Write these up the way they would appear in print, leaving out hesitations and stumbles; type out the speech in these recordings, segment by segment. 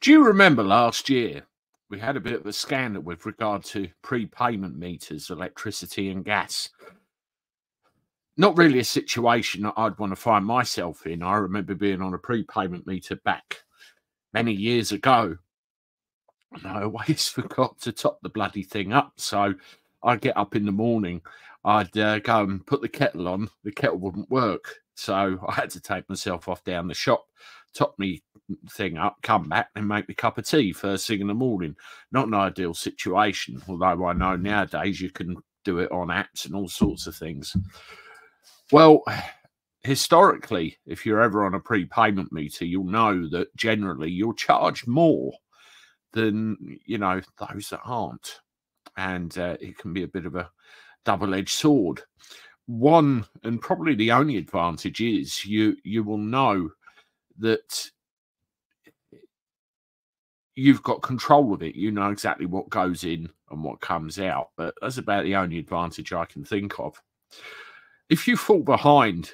Do you remember last year we had a bit of a scandal with regard to prepayment meters, electricity and gas? Not really a situation that I'd want to find myself in. I remember being on a prepayment meter back many years ago, and I always forgot to top the bloody thing up. So I'd get up in the morning, I'd go and put the kettle on. The kettle wouldn't work, so I had to take myself off down the shop, top me thing up, come back and make me a cup of tea first thing in the morning. Not an ideal situation, although I know nowadays you can do it on apps and all sorts of things. Well, historically, if you're ever on a prepayment meter, you'll know that generally you're charged more than, those that aren't. And it can be a bit of a double-edged sword. One, and probably the only advantage is you will know that you've got control of it. You know exactly what goes in and what comes out. But that's about the only advantage I can think of. If you fall behind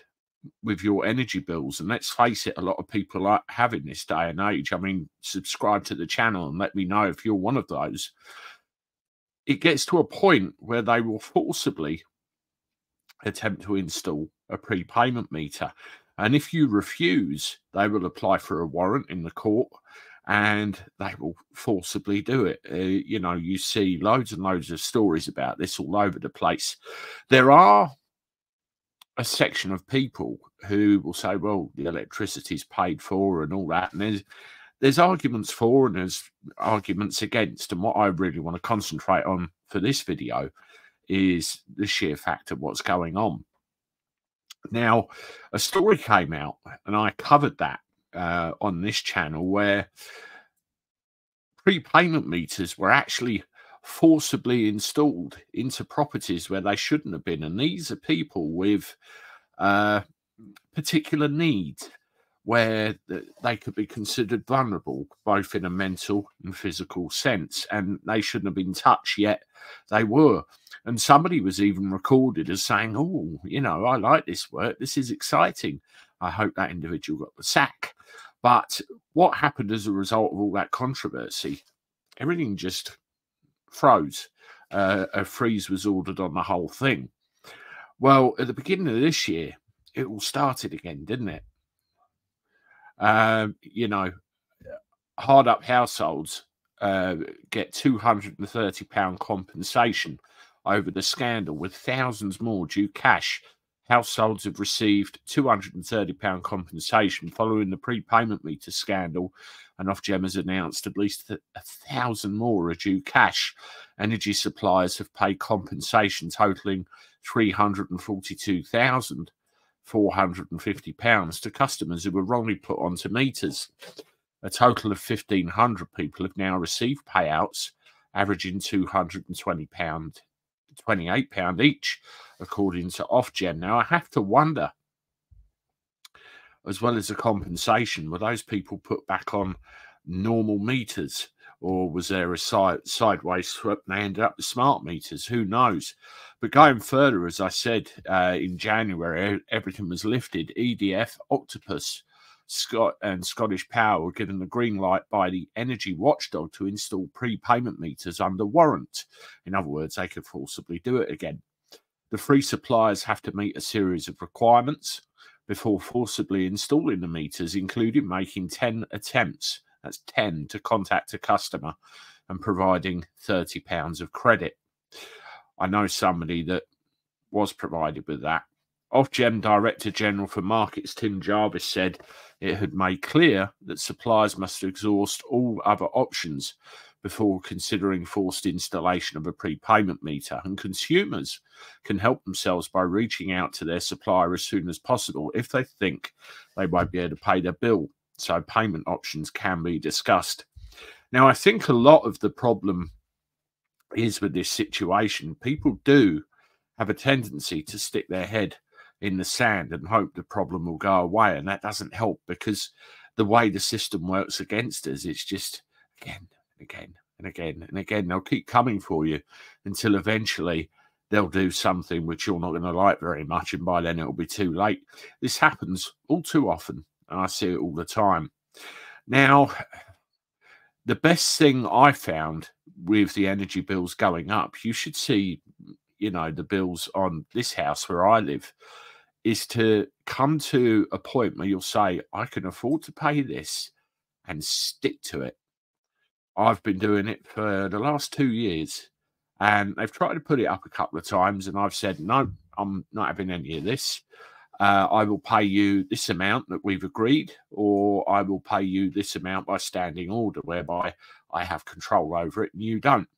with your energy bills, and let's face it, a lot of people are having this day and age. I mean, subscribe to the channel and let me know if you're one of those. It gets to a point where they will forcibly attempt to install a prepayment meter. And if you refuse, they will apply for a warrant in the court and they will forcibly do it. You see loads and loads of stories about this all over the place. There are a section of people who will say, well, the electricity's paid for and all that. And there's arguments for and there's arguments against. And what I really want to concentrate on for this video is the sheer fact of what's going on. Now, a story came out, and I covered that on this channel, where prepayment meters were actually forcibly installed into properties where they shouldn't have been. And these are people with particular needs where they could be considered vulnerable, both in a mental and physical sense, and they shouldn't have been touched, yet they were. And somebody was even recorded as saying, oh, I like this work. This is exciting. I hope that individual got the sack. But what happened as a result of all that controversy? Everything just froze. A freeze was ordered on the whole thing. Well, at the beginning of this year, it all started again, didn't it? Hard up households get £230 compensation over the scandal, with thousands more due cash. Households have received £230 compensation following the prepayment meter scandal, and Ofgem has announced at least 1,000 more are due cash. Energy suppliers have paid compensation totalling £342,450 to customers who were wrongly put onto meters. A total of 1,500 people have now received payouts, averaging £228 each, according to Ofgem. Now, I have to wonder, as well as the compensation, were those people put back on normal meters, or was there a sideways swap and they ended up with smart meters? Who knows? But going further, as I said, in January, everything was lifted. EDF, Octopus, and Scottish Power were given the green light by the energy watchdog to install prepayment meters under warrant. In other words, they could forcibly do it again. The free suppliers have to meet a series of requirements before forcibly installing the meters, including making 10 attempts, that's 10, to contact a customer and providing £30 of credit. I know somebody that was provided with that. Ofgem Director General for Markets Tim Jarvis said it had made clear that suppliers must exhaust all other options before considering forced installation of a prepayment meter, and consumers can help themselves by reaching out to their supplier as soon as possible if they think they won't be able to pay their bill. So payment options can be discussed. Now, I think a lot of the problem is with this situation, people do have a tendency to stick their head in the sand and hope the problem will go away, and that doesn't help, because the way the system works against us, it's just again and again and again and again. They'll keep coming for you until eventually they'll do something which you're not going to like very much, and by then it'll be too late. This happens all too often, and I see it all the time. Now, The best thing I found with the energy bills going up, you should see, you know, the bills on this house where I live, is to come to a point where you'll say, I can afford to pay this, and stick to it. I've been doing it for the last 2 years, and they've tried to put it up a couple of times, and I've said, no, I'm not having any of this. I will pay you this amount that we've agreed, or I will pay you this amount by standing order, whereby I have control over it and you don't.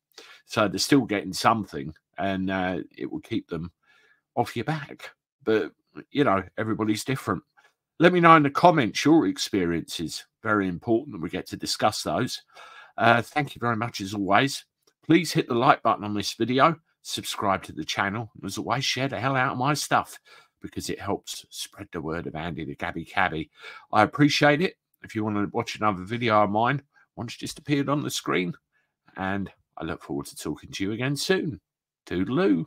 So they're still getting something, and it will keep them off your back. But, you know, everybody's different. Let me know in the comments your experiences. Very important that we get to discuss those. Thank you very much as always. Please hit the like button on this video, subscribe to the channel, and as always, share the hell out of my stuff, because it helps spread the word of Andy the Gabby Cabby. I appreciate it. If you want to watch another video of mine, one's just appeared on the screen, and I look forward to talking to you again soon. Toodaloo.